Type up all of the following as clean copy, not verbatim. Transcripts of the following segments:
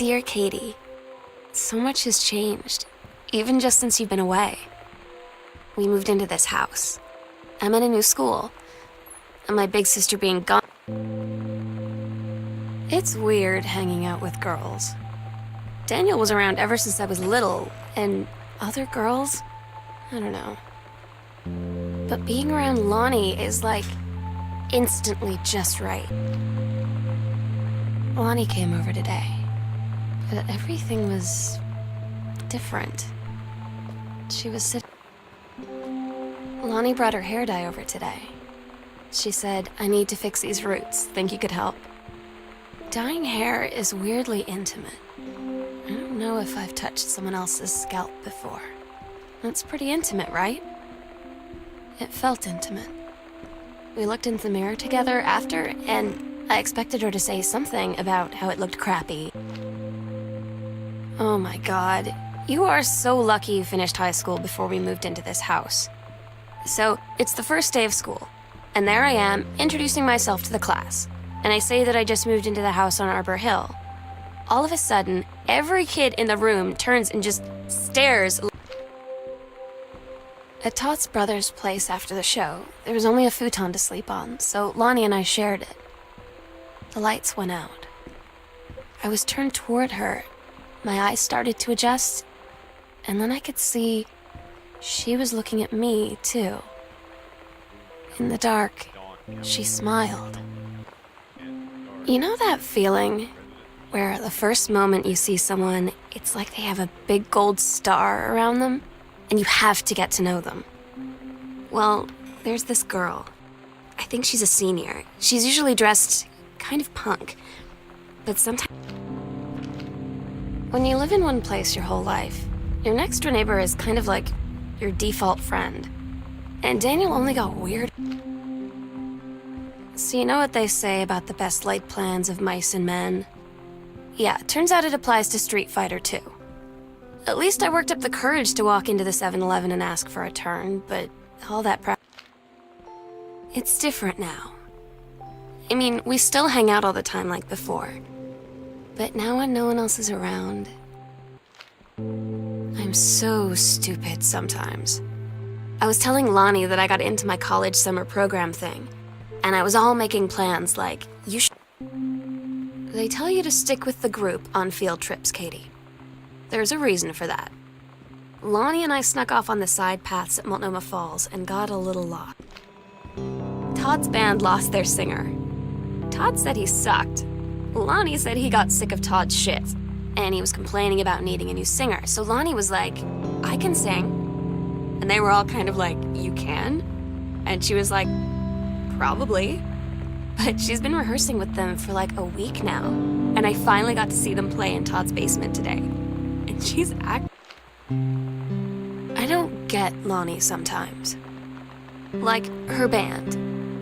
Dear Katie, so much has changed, even just since you've been away. We moved into this house. I'm in a new school, and my big sister being gone. It's weird hanging out with girls. Daniel was around ever since I was little, and other girls? I don't know. But being around Lonnie is like instantly just right. Lonnie came over today, but everything was different. She was sitting. Lonnie brought her hair dye over today. She said, "I need to fix these roots. Think you could help?" Dyeing hair is weirdly intimate. I don't know if I've touched someone else's scalp before. That's pretty intimate, right? It felt intimate. We looked into the mirror together after, and I expected her to say something about how it looked crappy. Oh my God, you are so lucky you finished high school before we moved into this house. So, it's the first day of school, and there I am, introducing myself to the class, and I say that I just moved into the house on Arbor Hill. All of a sudden, every kid in the room turns and just stares. At Todd's brother's place after the show, there was only a futon to sleep on, so Lonnie and I shared it. The lights went out. I was turned toward her. My eyes started to adjust, and then I could see she was looking at me, too. In the dark, she smiled. You know that feeling where the first moment you see someone, it's like they have a big gold star around them, and you have to get to know them? Well, there's this girl. I think she's a senior. She's usually dressed kind of punk, but sometimes when you live in one place your whole life, your next door neighbor is kind of like your default friend. And Daniel only got weird. So you know what they say about the best laid plans of mice and men? Yeah, it turns out it applies to Street Fighter too. At least I worked up the courage to walk into the 7-Eleven and ask for a turn, but all that it's different now. I mean, we still hang out all the time like before. But now when no one else is around, I'm so stupid sometimes. I was telling Lonnie that I got into my college summer program thing, and I was all making plans like, They tell you to stick with the group on field trips, Katie. There's a reason for that. Lonnie and I snuck off on the side paths at Multnomah Falls and got a little lost. Todd's band lost their singer. Todd said he sucked. Lonnie said he got sick of Todd's shit, and he was complaining about needing a new singer. So Lonnie was like, "I can sing." And they were all kind of like, "You can?" And she was like, "Probably." But she's been rehearsing with them for like a week now, and I finally got to see them play in Todd's basement today. And she's I don't get Lonnie sometimes. Like, her band,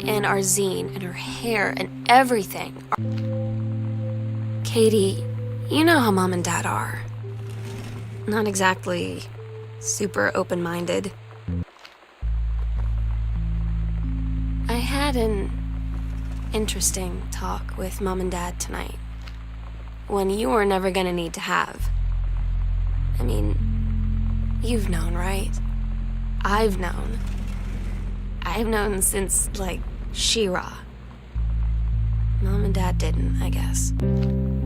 and our zine, and her hair, and everything. Katie, you know how Mom and Dad are. Not exactly super open-minded. I had an interesting talk with Mom and Dad tonight. One you were never gonna need to have. I mean, you've known, right? I've known. I've known since, like, She-Ra. Mom and Dad didn't, I guess.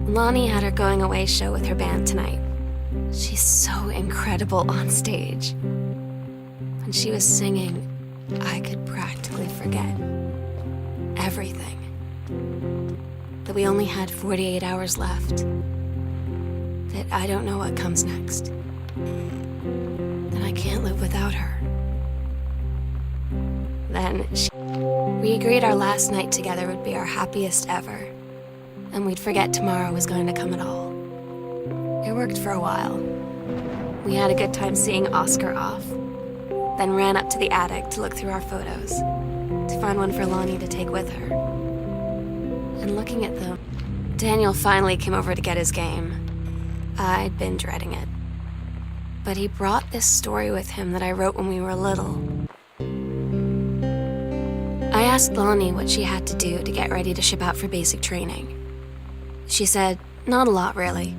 Lonnie had her going-away show with her band tonight. She's so incredible on stage. When she was singing, I could practically forget everything. That we only had 48 hours left. That I don't know what comes next. That I can't live without her. Then we agreed our last night together would be our happiest ever, and we'd forget tomorrow was going to come at all. It worked for a while. We had a good time seeing Oscar off, then ran up to the attic to look through our photos, to find one for Lonnie to take with her. And looking at them, Daniel finally came over to get his game. I'd been dreading it. But he brought this story with him that I wrote when we were little. I asked Lonnie what she had to do to get ready to ship out for basic training. She said, Not a lot, really.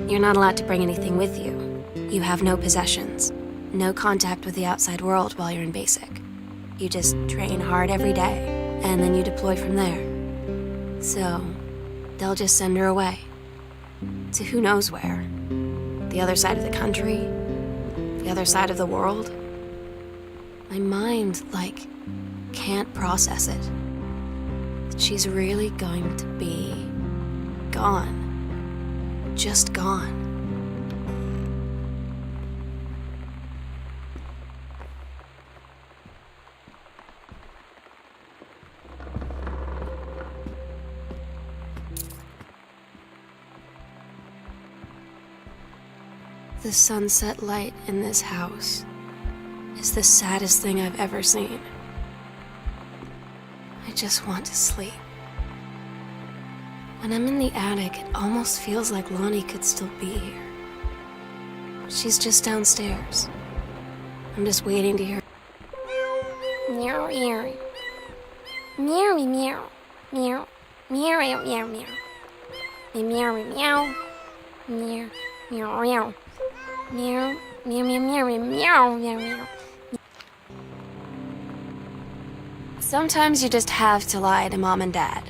You're not allowed to bring anything with you. You have no possessions, no contact with the outside world while you're in basic. You just train hard every day, and then you deploy from there. So, they'll just send her away. To who knows where. The other side of the country, the other side of the world. My mind, can't process it. She's really going to be gone. Just gone. The sunset light in this house is the saddest thing I've ever seen. I just want to sleep. When I'm in the attic, it almost feels like Lonnie could still be here. She's just downstairs. I'm just waiting to hear. Meow meow. Meow meow. Meow. Meow meow meow meow. Meow meow. Meow meow meow. Meow meow meow meow meow meow meow. Sometimes you just have to lie to Mom and Dad.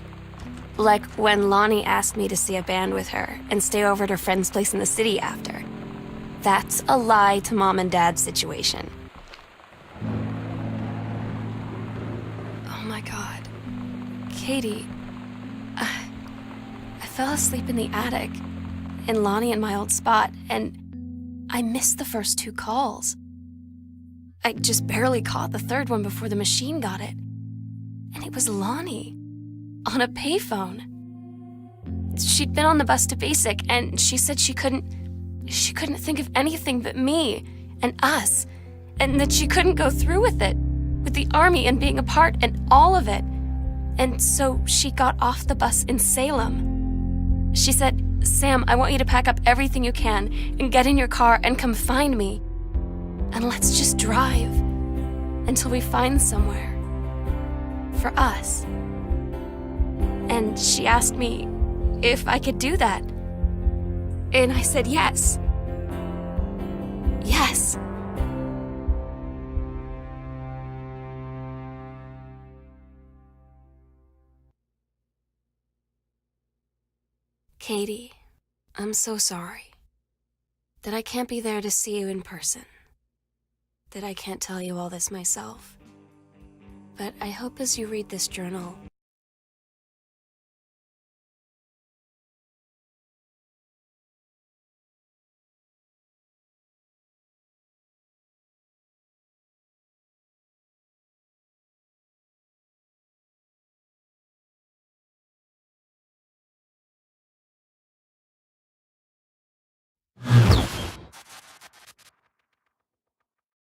Like when Lonnie asked me to see a band with her and stay over at her friend's place in the city after. That's a lie to Mom and Dad situation. Oh my God. Katie, I fell asleep in the attic, in Lonnie and my old spot, and I missed the first 2 calls. I just barely caught the third one before the machine got it. And it was Lonnie, on a payphone. She'd been on the bus to basic, and she said she couldn't think of anything but me and us, and that she couldn't go through with it, with the army and being a part and all of it. And so she got off the bus in Salem. She said, "Sam, I want you to pack up everything you can and get in your car and come find me. And let's just drive until we find somewhere for us." And she asked me if I could do that. And I said yes. Yes. Katie, I'm so sorry that I can't be there to see you in person, that I can't tell you all this myself. But I hope as you read this journal,